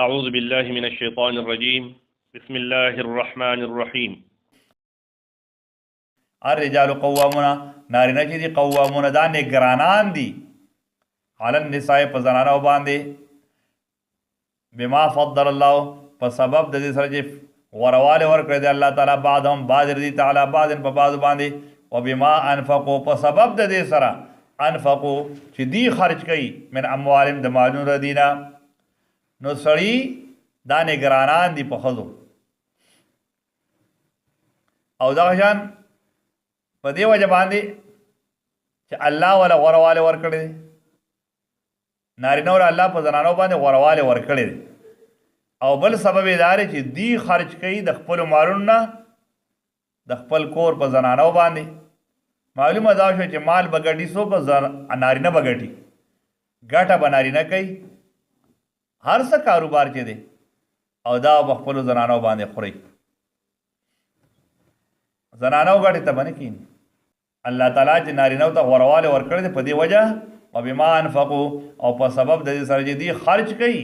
أعوذ بالله من الشيطان الرجيم بسم الله الرحمن الرحيم الرجال قوامون نارینه چې دي قوامون دا نگرانان دي علی النساء په زنانو باندې بما فضل الله په سبب د دې سره چې غورواله ورکړي دی الله تعالی بعضهم بعض رضی تعالی بعض په بعض باندې او بما انفقوا په سبب د دې سره انفقوا چې دی خرج کوي من اموالهم د مالونو ردینا نو سړی دا نگرانان دي په خزو او دا شان په دې وجه باندې چې الله ولا غورواله ورکړي نارینه ور الله په زنانو باندې غورواله ورکړي او بل سبب دا دی چې دی خرج کوي د خپل مالونو د خپل کور په زنانو باندې معلومه دا شو چې مال بغټي سو په نارینه بغټي ګټه بنارینه کوي هر څه کاروبار چې دی او دا په خپل زنانو باندې خوري زنانو ګټه ته باندې کین الله تعالی چې نارینه ته غورواله ورکړي په دې وجه او بما انفقوا او په سبب د دې سره چې دی خرج کوي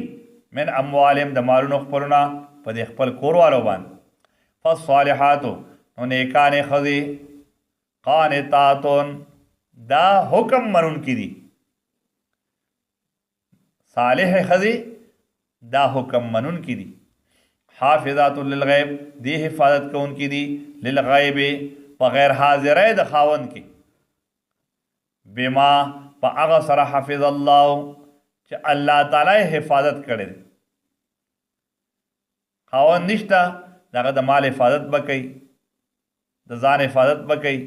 من اموالهم د مالونو خپلونه په دې خپل کوروالو باندې فالصالحات نو نیکانې ښځې قانتاتون دا حکم منون کی دي صالح ښځې دا حکم منون کی دي حافظات للغیب دی حفاظت کون کی دي للغیب په غیر حاضرۍ د خاوند کې بما په هغه سره حفظ الله چې الله تعالی حفاظت کړي خاوند نشته دغه د مال حفاظت وکړي د ځان حفاظت وکړي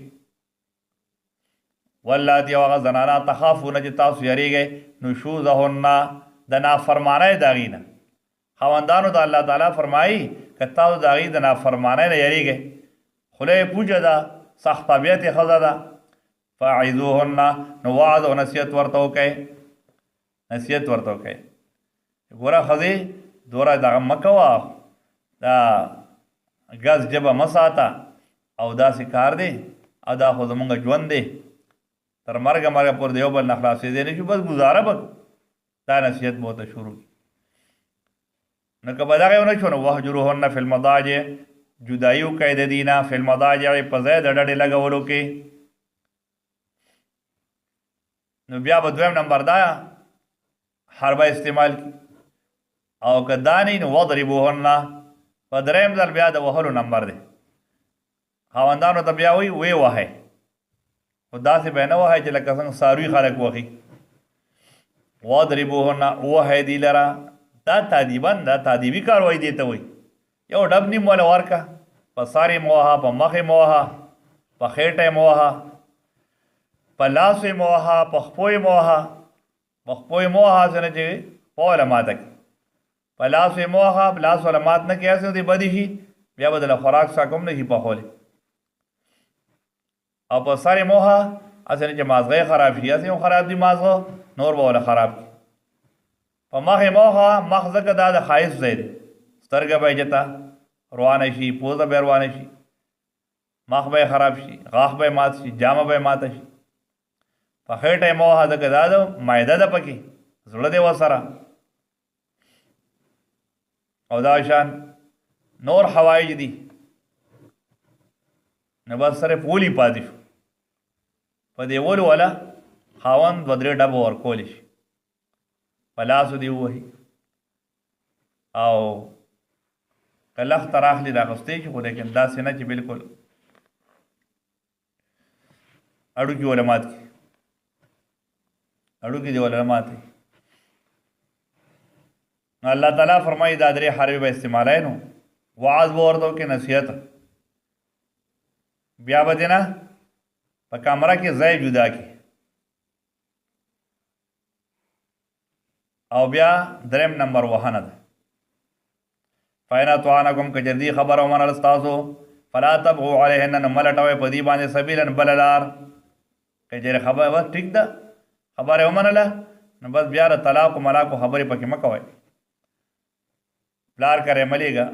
واللاتی هغه زنانه تخافونه چې تاسو یریږئ نشوزهن د نافرمانۍ د هغې نه خاوندانو د الله تعالی فرمایي که تاسو د هغې د نافرمانۍ نه یریږئ خوله یې پوجه ده سخت طبیعت یې ښځه ده فاعظوهن نو وعظ او نصیحت ورته وکئ نصیحت ورته وکئ ګوره ښځې دوره دغه مه کوه دا ګز ژبه مه ساته او داسې کار دی او دا خو زمونږ ژوند دی تر مرګه پورې د یو بل نه خلاصېدی نه شو بس ګزاره به دا نصیحت به ورته شروع کړي نو که به دغه ونه شو نو وهجروهن فی المضاجع جدایي وکئ د دې نه فی المضاجع په ځای د ډډې لګولو کې نو بیا به دویم نمبر دا حربه استعمال کی او که دا نه نو وضربوهن په دریم ځل بیا د وهلو نمبر دی خاوندانو ته بیا وی وهئ خو داسې به نه وهئ چې لکه څنګه څاروي خلک وهي وضربوهن وهئ دې لره دا تادیبا دا تادیبي کاروایي دې ته وایي یو ډب نیم وله ورکه په سر یې مه وهه په مخ یې مه وهه په خېټه یې مه وهه په لاس یې مه وهه په خپو یې مه وهه په خپو یې مه وهه هسې نه چې پو وله ماته کړي په لاس یې مه وهه لاس وله مات نه کړي هسې دې بدې شي بیا به دله خوراک څاک هم نه شي پخولی او په سر یې مه وهه هسې نه چې مازغه یې خراب شي هسې هم خراب دي مازغه نور به وله خراب کړي په مخ یې مه وهه مخ ځکه دا د ښایست ځای دی سترګه به یې جته روانه شي پوزه به یې روانه شي مخ به یې خراب شي غاښ به یې مات شي جامه به یې ماته شي په خېټه یې مه وهه ځکه دا د معده ده پکې زړه دی ورسره او دا شان نور حوایج دي نو بس صرف ولی پاتې شو په دې ولو والا خاوند دوه درې ډبه ورکولی شي په لاسو دې ووهي او که لخته راخلي راغوستی شي خو لیکن داسې نه چې بلکل اړوکي وله مات کړي اړوکي دې وله مات کړي نو الله تعالی فرمایي دا درې حربې به استعمالوي نو وعظ به ورته وکړي نصیحت بیا به دې نه په کمره کې ځای جدا کړي او بیا دریم نمبر وهنه ده فإن أطعنكم كجردي خبر ومن الستاسو فلا تبغوا عليهن نملټوي په دې باندې سبیلا بل لار کجره خبر بس ټیک ده خبره ومنله نو بس بیا د طلاق او ملاق خبرې پکې مه کوئ پلار کرے ملیگا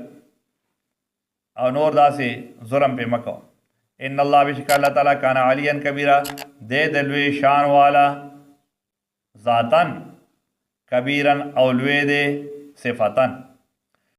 او نور داسې ظلم پې مه کوه ان الله بشک الله تعالی کان علیا کبیرا دې د لوی شان والا ذاتن کبیرن او لوی دی صفتن